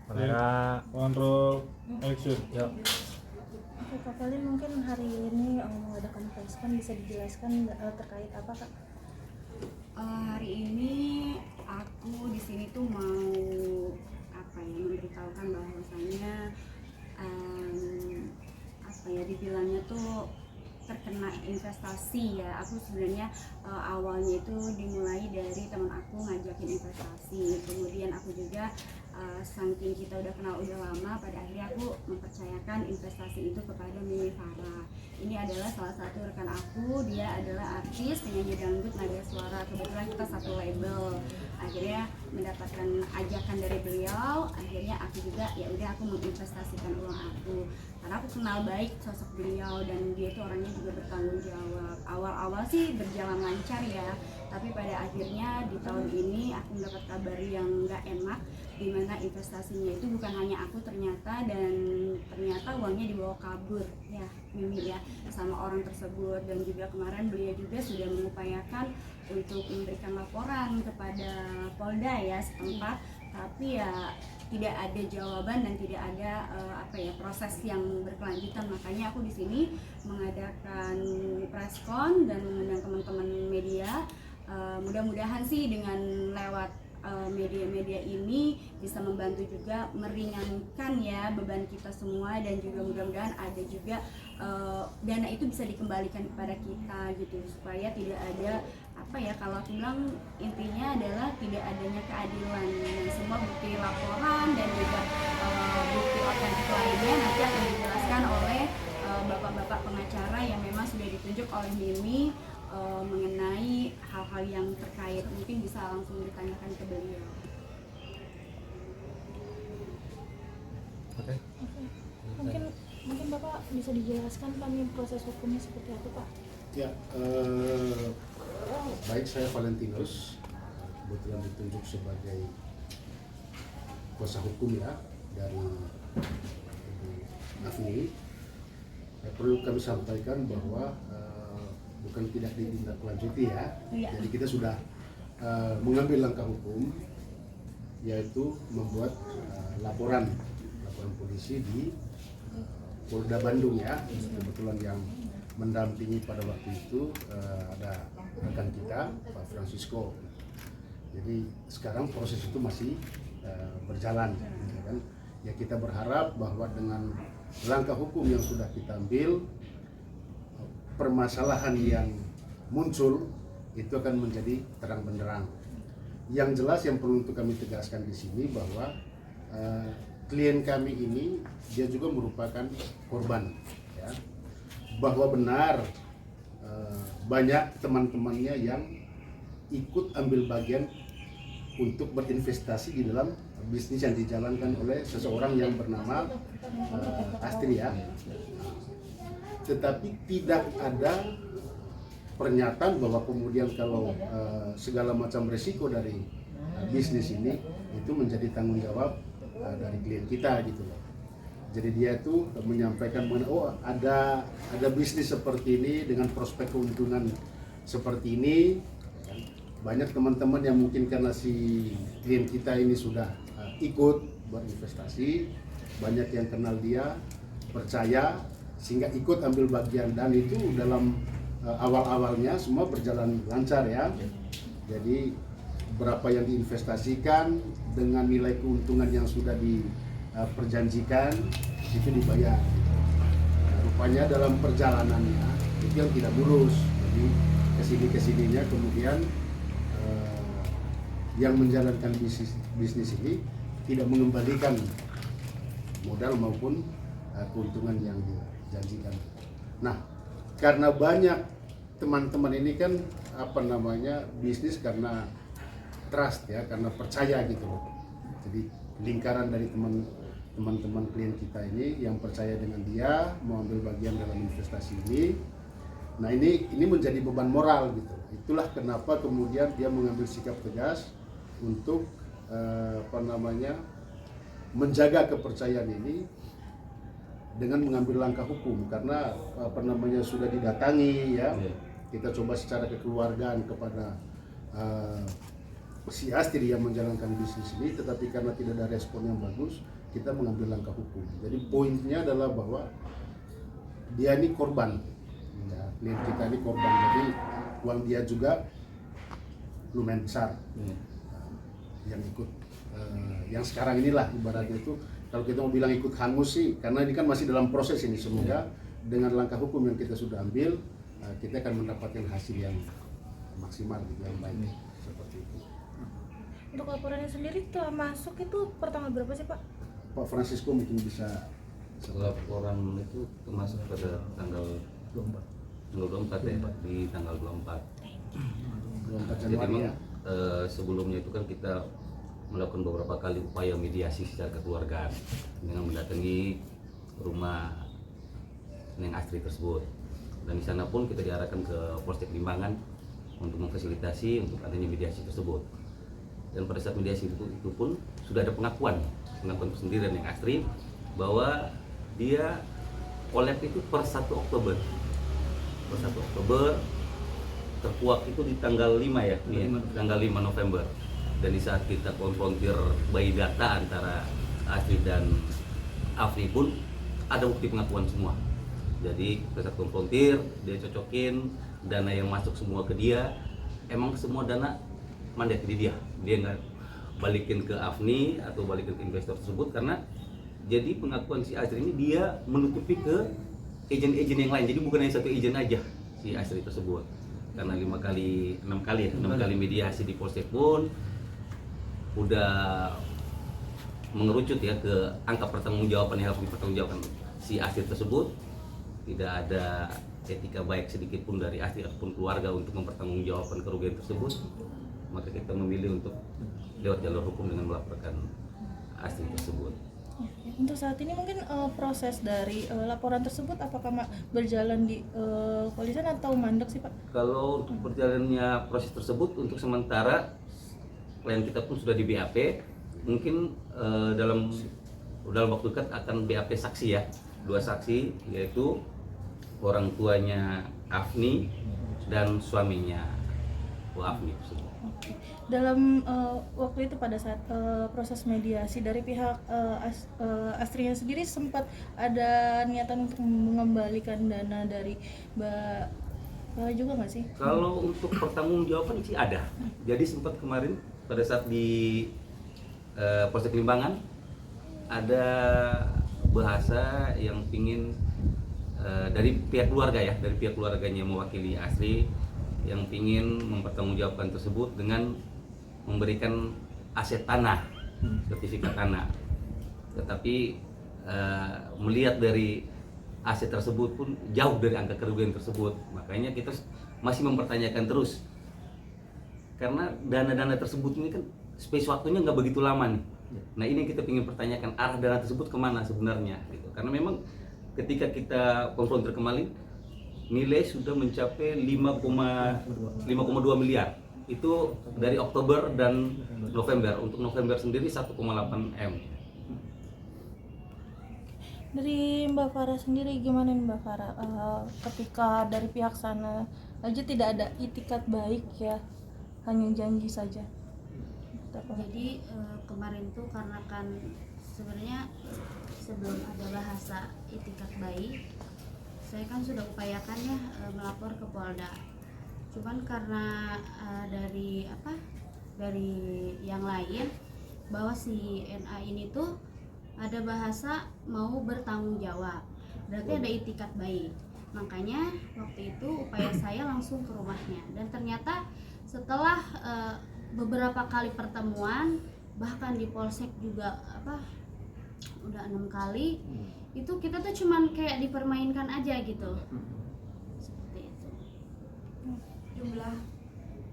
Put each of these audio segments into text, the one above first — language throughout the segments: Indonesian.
Kamera. One roll, action. Yuk. Oke, Kak Feli, mungkin hari ini mengadakan press con, bisa dijelaskan terkait apa, Kak? Hari ini aku di sini tuh mau memberitahukan bahwasanya dibilangnya tuh terkena investasi ya. Aku sebenarnya awalnya itu dimulai dari teman aku ngajakin investasi, kemudian aku juga saking kita udah kenal udah lama, pada akhirnya aku mempercayakan investasi itu kepada Mimi Farah. Ini adalah salah satu rekan aku, dia adalah artis penyanyi dangdut nada suara, kebetulan kita satu label. Akhirnya mendapatkan ajakan dari beliau, akhirnya aku juga ya udah aku menginvestasikan uang aku karena aku kenal baik sosok beliau dan dia itu orangnya juga bertanggung jawab. Awal-awal sih berjalan lancar ya, tapi pada akhirnya di tahun ini aku mendapat kabar yang nggak enak, di mana investasinya itu bukan hanya aku ternyata, dan ternyata uangnya dibawa kabur ya Mimi ya sama orang tersebut. Dan juga kemarin beliau juga sudah mengupayakan untuk memberikan laporan kepada Polda ya setempat, tapi ya tidak ada jawaban dan tidak ada proses yang berkelanjutan. Makanya aku di sini mengadakan press con dan mengundang teman-teman media. Mudah-mudahan sih dengan lewat media-media ini bisa membantu juga meringankan ya beban kita semua, dan juga mudah-mudahan ada juga dana itu bisa dikembalikan kepada kita gitu, supaya tidak ada kalau aku bilang intinya adalah tidak adanya keadilan, dan semua bukti laporan dan juga bukti otentik lainnya nanti akan dijelaskan oleh bapak-bapak pengacara yang memang sudah ditunjuk oleh Mimi mengenai hal-hal yang terkait. Mungkin bisa langsung ditanyakan ke beliau. Oke. Mungkin Bapak bisa dijelaskan kami proses hukumnya seperti apa, Pak? Ya, baik, saya Valentinus, kebetulan ditunjuk sebagai kuasa hukum ya dari Ibu Afni. Perlu kami sampaikan bahwa bukan tidak ditindaklanjuti ya. Jadi kita sudah mengambil langkah hukum, yaitu membuat laporan polisi di Polda Bandung ya. Kebetulan yang mendampingi pada waktu itu ada rekan kita Pak Francisco. Jadi sekarang proses itu masih berjalan ya kan. Ya kita berharap bahwa dengan langkah hukum yang sudah kita ambil, permasalahan yang muncul itu akan menjadi terang benderang. Yang jelas yang perlu untuk kami tegaskan di sini bahwa klien kami ini dia juga merupakan korban ya. Bahwa benar banyak teman-temannya yang ikut ambil bagian untuk berinvestasi di dalam bisnis yang dijalankan oleh seseorang yang bernama Astri ya. Tetapi tidak ada pernyataan bahwa kemudian kalau segala macam resiko dari bisnis ini itu menjadi tanggung jawab dari klien kita gitu loh. Jadi dia itu menyampaikan mengenai ada bisnis seperti ini dengan prospek keuntungan seperti ini. Banyak teman-teman yang mungkin karena si klien kita ini sudah ikut berinvestasi, banyak yang kenal dia, percaya, sehingga ikut ambil bagian, dan itu dalam awal-awalnya semua berjalan lancar ya. Jadi berapa yang diinvestasikan dengan nilai keuntungan yang sudah diperjanjikan itu dibayar. Rupanya dalam perjalanannya itu yang tidak mulus, jadi kesininya kemudian yang menjalankan bisnis ini tidak mengembalikan modal maupun keuntungan yang dijanjikan. Nah, karena banyak teman-teman ini kan bisnis karena trust ya, karena percaya gitu loh. Jadi lingkaran dari teman-teman klien kita ini yang percaya dengan dia mau ambil bagian dalam investasi ini. Nah, ini menjadi beban moral gitu. Itulah kenapa kemudian dia mengambil sikap tegas untuk menjaga kepercayaan ini dengan mengambil langkah hukum, karena sudah didatangi ya. Kita coba secara kekeluargaan kepada si Astri yang menjalankan bisnis ini, tetapi karena tidak ada respon yang bagus, kita mengambil langkah hukum. Jadi poinnya adalah bahwa dia ini korban, ya, klien kita ini korban. Jadi uang dia juga lumayan besar yang ikut, yang sekarang inilah ibaratnya itu. Kalau kita mau bilang ikut hangus sih, karena ini kan masih dalam proses ini. Semoga dengan langkah hukum yang kita sudah ambil, kita akan mendapatkan hasil yang maksimal, yang baik seperti itu. Untuk laporannya sendiri telah masuk itu per tanggal berapa sih Pak? Pak Francisco mungkin bisa. Laporan itu termasuk pada tanggal 24 ya, di tanggal 24. 24 Jadi Januari memang ya. sebelumnya itu kan kita melakukan beberapa kali upaya mediasi secara kekeluargaan dengan mendatangi rumah Neng Astri tersebut, dan di sana pun kita diarahkan ke Polsek Limbangan untuk memfasilitasi untuk adanya mediasi tersebut. Dan pada saat mediasi itu pun sudah ada pengakuan tersendiri Neng Astri bahwa dia kolek itu per 1 Oktober. Per 1 Oktober terkuak itu di tanggal 5 ya, tanggal 5 November. Dan di saat kita konfrontir by data antara Astri dan Afri pun ada bukti pengakuan semua. Jadi pada saat konfrontir, dia cocokin dana yang masuk semua ke dia, emang semua dana mandat di dia. Dia nggak balikin ke Afni atau balikin ke investor tersebut, karena jadi pengakuan si Astri ini dia menutupi ke agen-agen yang lain. Jadi bukan hanya satu agen aja si Astri tersebut. Karena 6 kali mediasi di Polsek pun udah mengerucut ya ke angka pertanggungjawaban yang harus dipertanggungjawabkan si Astri tersebut. Tidak ada etika baik sedikit pun dari Astri ataupun keluarga untuk mempertanggungjawabkan kerugian tersebut. Maka kita memilih untuk lewat jalur hukum dengan melaporkan Astri tersebut. Untuk saat ini mungkin proses dari laporan tersebut apakah berjalan di kepolisian atau mandek sih Pak? Kalau untuk berjalannya proses tersebut, untuk sementara klien kita pun sudah di BAP. Mungkin dalam waktu dekat akan BAP saksi ya, 2 saksi, yaitu orang tuanya Afni dan suaminya Afni tersebut. Dalam waktu itu pada saat proses mediasi dari pihak Astrinya sendiri sempat ada niatan untuk mengembalikan dana dari Mbak juga nggak sih? Kalau untuk pertanggungjawaban sih ada. Jadi sempat kemarin pada saat di Polsek Limbangan ada bahasa yang pingin dari pihak keluarga ya, dari pihak keluarganya mewakili Astri yang pingin mempertanggungjawabkan tersebut dengan memberikan aset tanah, sertifikat tanah. Tetapi melihat dari aset tersebut pun jauh dari angka kerugian tersebut, makanya kita masih mempertanyakan terus. Karena dana-dana tersebut ini kan space waktunya nggak begitu lama nih. Nah ini kita ingin pertanyakan arah dana tersebut kemana sebenarnya, gitu. Karena memang ketika kita konfrontir kembali, nilai sudah mencapai 5,2 miliar. Itu dari Oktober dan November. Untuk November sendiri 1,8 M. Dari Mbak Farah sendiri gimana nih Mbak Farah? Ketika dari pihak sana aja tidak ada itikat baik ya, hanya janji saja. Jadi kemarin tuh karena kan sebenarnya sebelum ada bahasa itikat baik, saya kan sudah upayakan ya melapor ke Polda. Cuman karena dari yang lain bahwa si NA ini tuh ada bahasa mau bertanggung jawab, berarti ada itikat baik. Makanya waktu itu upaya saya langsung ke rumahnya, dan ternyata setelah beberapa kali pertemuan, bahkan di Polsek juga udah 6 kali, itu kita tuh cuman kayak dipermainkan aja gitu. Seperti itu. Jumlah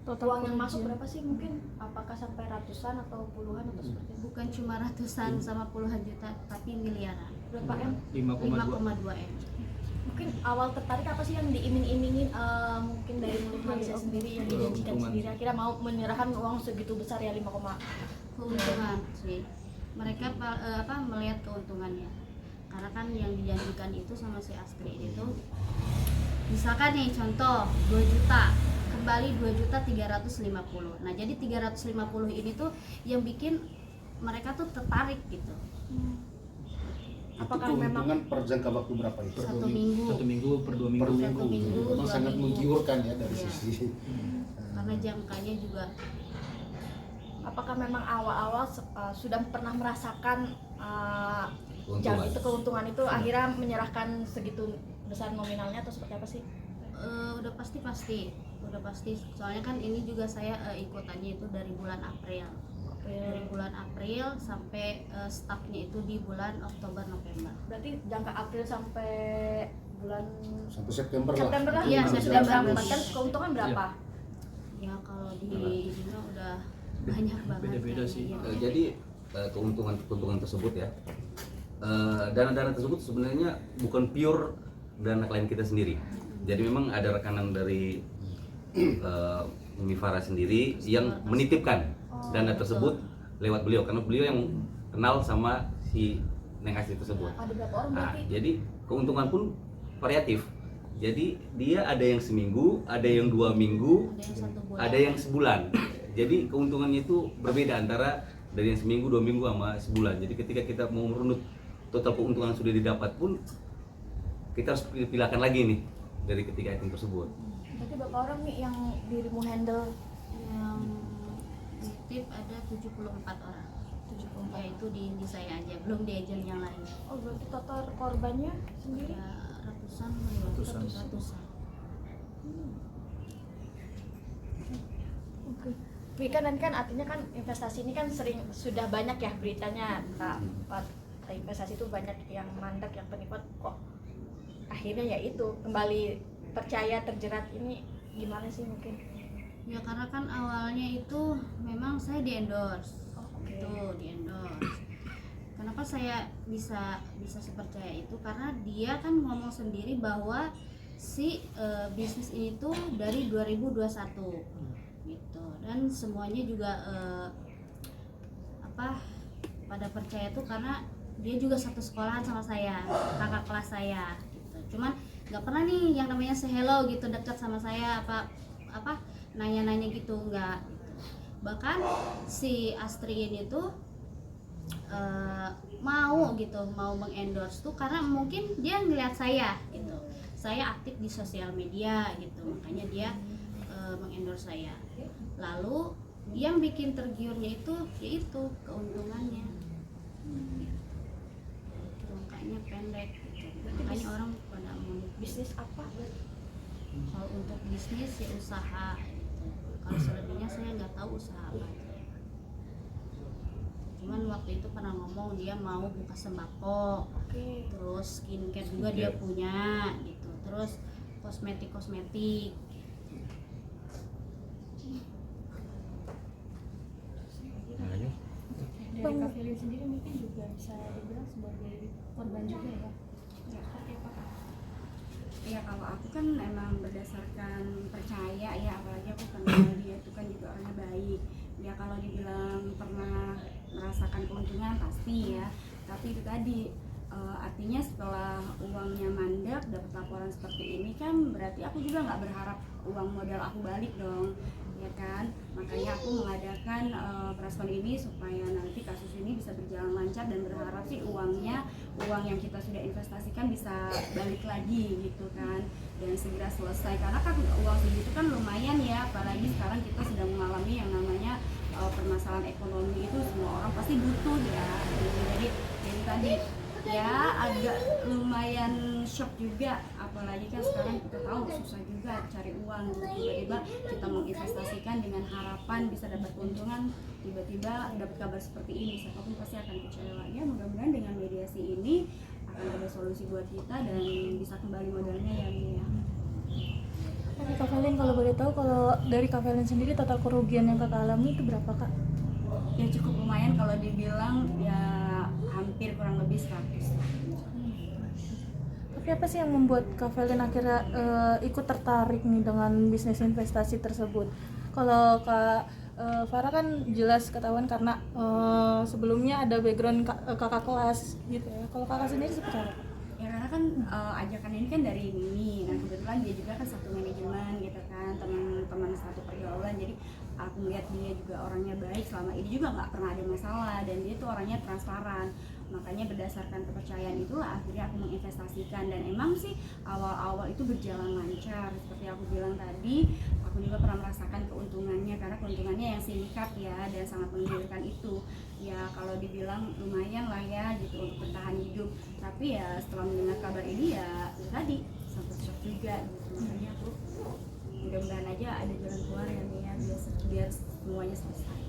Total uang yang kerugian. masuk berapa sih, mungkin apakah sampai ratusan atau puluhan atau seperti itu? Bukan cuma ratusan sama puluhan juta, tapi miliaran. Berapa M? 5,2 M. Mungkin awal tertarik apa sih yang diiming-imingin, mungkin dari mulut manusia sendiri yang dijanjikan sendiri, akhirnya mau menyerahkan uang segitu besar ya, 5, Keuntungan sih. Mereka melihat keuntungannya. Karena kan yang dijanjikan itu sama si Astri itu, misalkan nih contoh 2 juta, kembali 2.350.000. Nah, jadi 350 ini tuh yang bikin mereka tuh tertarik gitu. Apakah itu memang keuntungan per jangka waktu berapa itu? Satu minggu. Satu minggu per 2 minggu. Per minggu. Satu minggu, Memang 2 sangat minggu. menggiurkan ya dari Iya. sisi. Karena jangkanya juga apakah memang awal-awal sudah pernah merasakan Keuntungan. keuntungan itu akhirnya menyerahkan segitu besar nominalnya atau seperti apa sih? udah pasti. Soalnya kan ini juga saya ikutannya itu dari bulan April. Dari bulan April sampai stopnya itu di bulan Oktober November. Berarti jangka April sampai bulan Sampai September lah. September lah. Iya, sudah September. mendapatkan keuntungan berapa? Ya kalau di ini udah banyak banget. Beda-beda kayaknya. sih. Iya. Jadi keuntungan tersebut ya, dana-dana tersebut sebenarnya bukan pure dana klien kita sendiri. Jadi memang ada rekanan dari Umi Farah sendiri yang menitipkan dana tersebut lewat beliau, karena beliau yang kenal sama si Neng Astri tersebut. Ada berapa orang Nah, berarti? jadi keuntungan pun variatif. Jadi dia ada yang seminggu, ada yang 2 minggu, Ada yang 1 bulan. ada yang sebulan. Jadi keuntungannya itu berbeda antara dari yang seminggu, 2 minggu sama sebulan. Jadi ketika kita mau merunut total keuntungan yang sudah didapat pun kita harus pilihkan lagi nih dari ketiga item tersebut. Berarti berapa orang nih yang dirimu handle? Yang titip ada 74 orang. 74. Ya itu di saya aja, belum di agent yang lain. Oh, berarti total korbannya sendiri? Ya ratusan lah ya. Ratusan. Oke. Tapi kan artinya kan investasi ini kan sudah banyak ya beritanya, Pak. Investasi itu banyak yang mandek, yang penipuan, kok akhirnya ya itu kembali percaya terjerat, ini gimana sih mungkin? Ya karena kan awalnya itu memang saya di endorse. Oke. Itu di endorse. Kenapa saya bisa sepercaya itu? Karena dia kan ngomong sendiri bahwa si bisnis ini tuh dari 2021 gitu, dan semuanya juga pada percaya tuh karena dia juga satu sekolahan sama saya, kakak kelas saya gitu. Cuman nggak pernah nih yang namanya say hello gitu, dekat sama saya apa nanya-nanya gitu, nggak gitu. Bahkan si Astri ini tuh mau mengendorse tuh karena mungkin dia ngeliat saya gitu, saya aktif di sosial media gitu, makanya dia mengendorse saya. Lalu yang bikin tergiurnya itu yaitu keuntungannya, makanya pendek gitu. Makanya orang pada mau Bisnis apa? kalau untuk bisnis ya usaha gitu. Kalau selebihnya saya nggak tahu usaha apa. Cuman waktu itu pernah ngomong dia mau buka sembako, Oke. terus skincare juga dia punya gitu, terus kosmetik. Dari Kavelin sendiri mungkin juga bisa dibilang sebagai korban juga ya. Seperti apa, Kak? Ya kalau aku kan emang berdasarkan percaya ya, apalagi aku kenal dia itu kan juga orangnya baik. Ya kalau dibilang pernah merasakan keuntungan pasti ya, tapi itu tadi artinya setelah uangnya mandek dapat laporan seperti ini kan berarti aku juga nggak berharap uang modal aku balik dong, ya kan. Makanya aku mengadakan preskon ini supaya nanti kasus ini bisa berjalan lancar dan berharap sih uang yang kita sudah investasikan bisa balik lagi gitu kan, dan segera selesai, karena kan uang segitu kan lumayan ya, apalagi sekarang kita sedang mengalami yang namanya permasalahan ekonomi, itu semua orang pasti butuh ya. Jadi tadi ya agak lumayan shock juga, apalagi kan sekarang kita tahu susah juga cari uang gitu. Tiba-tiba kita menginvestasikan dengan harapan bisa dapat keuntungan, tiba-tiba dapat kabar seperti ini, siapapun pasti akan kecewa. Ya mudah-mudahan dengan mediasi ini akan ada solusi buat kita dan bisa kembali modalnya ya Nia. Oke, Kak Velin, kalau boleh tahu, kalau dari Kak Velin sendiri total kerugian yang Kakak alami itu berapa, Kak? Ya cukup lumayan kalau dibilang ya hampir kurang lebih 100. Tapi apa sih yang membuat Kak Velin akhirnya ikut tertarik nih dengan bisnis investasi tersebut? Kalau Kak Farah kan jelas ketahuan karena sebelumnya ada background kakak kelas gitu ya. Kalau kakak sendiri seperti apa? Ya karena kan ajakan ini kan dari Mimi, dan kebetulan dia juga kan satu manajemen gitu kan, teman-teman satu pergaulan, jadi aku melihat dia juga orangnya baik, selama ini juga nggak pernah ada masalah, dan dia tuh orangnya transparan. Makanya berdasarkan kepercayaan itulah akhirnya aku menginvestasikan, dan emang sih awal-awal itu berjalan lancar seperti aku bilang tadi. Aku juga pernah merasakan keuntungannya, karena keuntungannya yang singkat ya dan sangat menggiurkan itu. Ya kalau dibilang lumayan lah ya gitu untuk bertahan hidup, tapi ya setelah mendengar kabar ini ya tadi sempat shock juga gitu. Makanya aku mudah-mudahan aja ada jalan keluar ya Mia, biar semuanya selesai.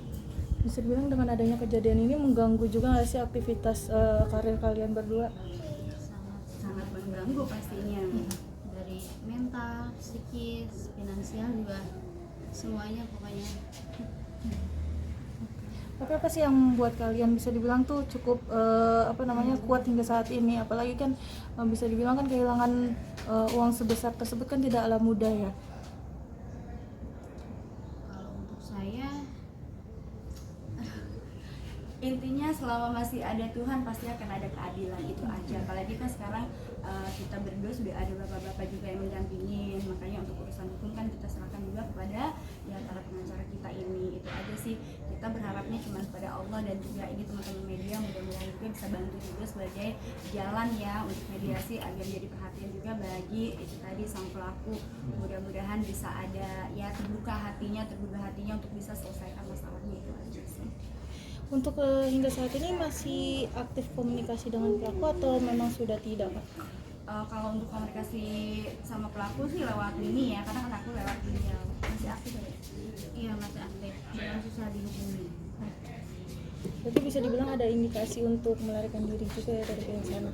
Bisa dibilang dengan adanya kejadian ini mengganggu juga nggak sih aktivitas karir kalian berdua? Sangat mengganggu pastinya. Dari mental, psikis, finansial juga, semuanya pokoknya. Tapi apa sih yang membuat kalian bisa dibilang tuh cukup kuat hingga saat ini? Apalagi kan bisa dibilang kan kehilangan uang sebesar tersebut kan tidaklah mudah ya. Kalau untuk saya, Intinya selama masih ada Tuhan pasti akan ada keadilan, itu aja. Apalagi kan sekarang kita berdua sudah ada bapak-bapak juga yang mendampingin, makanya untuk urusan hukum kan kita serahkan juga kepada ya para pengacara kita ini. Itu aja sih, kita berharapnya cuma kepada Allah, dan juga ini teman-teman media mudah-mudahan juga bisa bantu juga sebagai jalan ya untuk mediasi agar jadi perhatian juga bagi itu tadi sang pelaku. Mudah-mudahan bisa ada ya terbuka hatinya untuk bisa selesaikan masalahnya, itu aja sih. Untuk hingga saat ini masih aktif komunikasi dengan pelaku atau memang sudah tidak, Pak? Kalau untuk komunikasi sama pelaku sih lewat ini ya, karena kan aku lewat email. Masih aktif ya? iya masih aktif, memang susah dihubungi. Berarti bisa dibilang ada indikasi untuk melarikan diri juga ya dari pihak sana.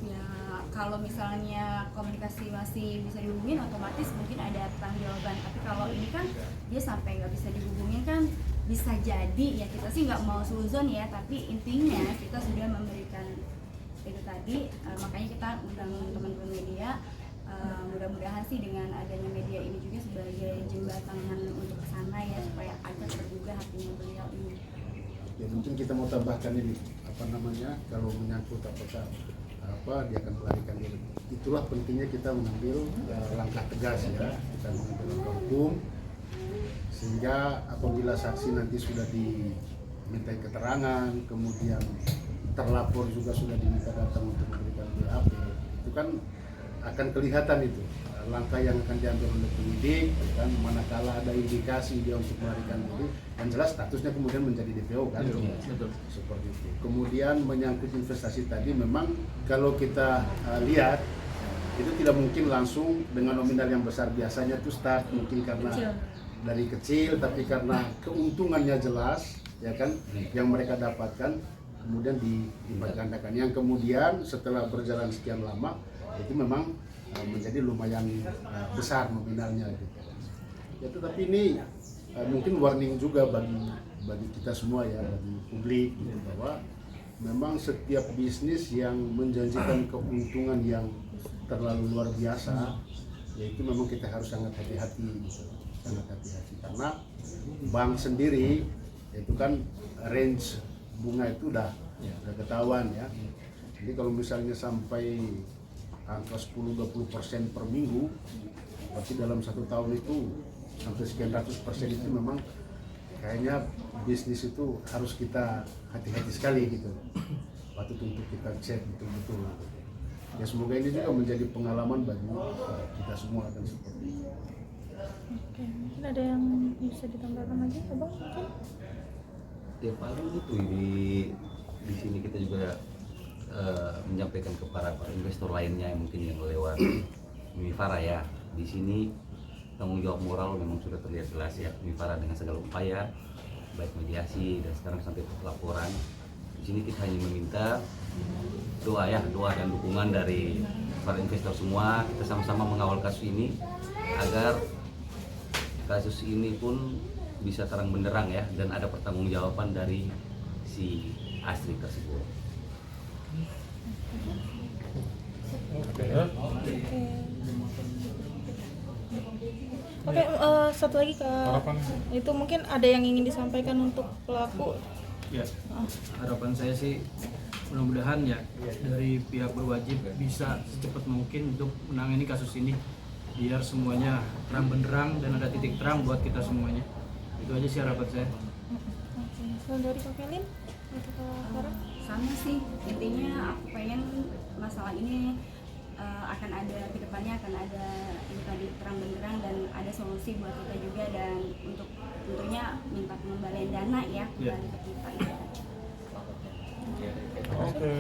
Ya kalau misalnya komunikasi masih bisa dihubungin, otomatis mungkin ada pertanggungjawaban. Tapi kalau ini kan dia sampai nggak bisa dihubungin kan bisa jadi ya, kita sih nggak mau suzon ya, tapi intinya kita sudah memberikan itu tadi. Makanya kita undang teman-teman media, mudah-mudahan sih dengan adanya media ini juga sebagai jembatan untuk ke sana ya, supaya agak tergugah hatinya beliau ini. Ya mungkin kita mau tambahkan ini kalau menyangkut apakah dia akan melarikan diri. Itulah pentingnya kita mengambil langkah tegas ya, kita mengambil langkah hukum, sehingga apabila saksi nanti sudah dimintai keterangan, kemudian terlapor juga sudah diminta datang untuk memberikan BAP, itu kan akan kelihatan itu langkah yang akan diambil oleh penyidik, kan manakala ada indikasi dia untuk melarikan diri, dan jelas statusnya kemudian menjadi DPO kan, Betul. seperti itu. Kemudian menyangkut investasi tadi, memang kalau kita lihat itu tidak mungkin langsung dengan nominal yang besar. Biasanya tuh start mungkin karena dari kecil, tapi karena keuntungannya jelas ya kan yang mereka dapatkan, kemudian dilipat gandakan, yang kemudian setelah berjalan sekian lama itu memang menjadi lumayan besar nominalnya gitu. Ya, tetapi ini mungkin warning juga bagi kita semua ya, bagi publik gitu, bahwa memang setiap bisnis yang menjanjikan keuntungan yang terlalu luar biasa, yaitu memang kita harus sangat hati-hati gitu. Sangat hati-hati, karena bank sendiri itu kan range bunga itu udah ketahuan ya. Jadi kalau misalnya sampai angka 10-20% per minggu, berarti dalam 1 tahun itu sampai sekian ratus persen, itu memang kayaknya bisnis itu harus kita hati-hati sekali gitu. Patut untuk kita cek betul-betul. Ya semoga ini juga menjadi pengalaman bagi kita semua akan seperti itu. Oke, mungkin ada yang bisa ditambahkan lagi, Abang mungkin? Ya paling itu di sini kita juga menyampaikan ke para investor lainnya yang mungkin yang lewat Mimifara ya. Di sini tanggung jawab moral memang sudah terlihat jelas ya, Mimifara dengan segala upaya baik mediasi dan sekarang sampai pelaporan. Di sini kita hanya meminta doa dan dukungan dari para investor semua. Kita sama-sama mengawal kasus ini agar kasus ini pun bisa terang benderang ya, dan ada pertanggungjawaban dari si Astri tersebut. Oke, satu lagi Kak. Harapan. Itu mungkin ada yang ingin disampaikan untuk pelaku. Ya, harapan saya sih mudah-mudahan ya dari pihak berwajib bisa secepat mungkin untuk menangani kasus ini biar semuanya terang benderang dan ada titik terang buat kita semuanya. Itu aja sih harapan saya. Kalau dari Kak Kelin atau Kak Farah? Sama sih, intinya aku pengen masalah ini akan ada kedepannya, akan ada yang tadi terang benderang dan ada solusi buat kita juga, dan untuk tentunya minta pengembalian dana ya kembali ke kita. Oke.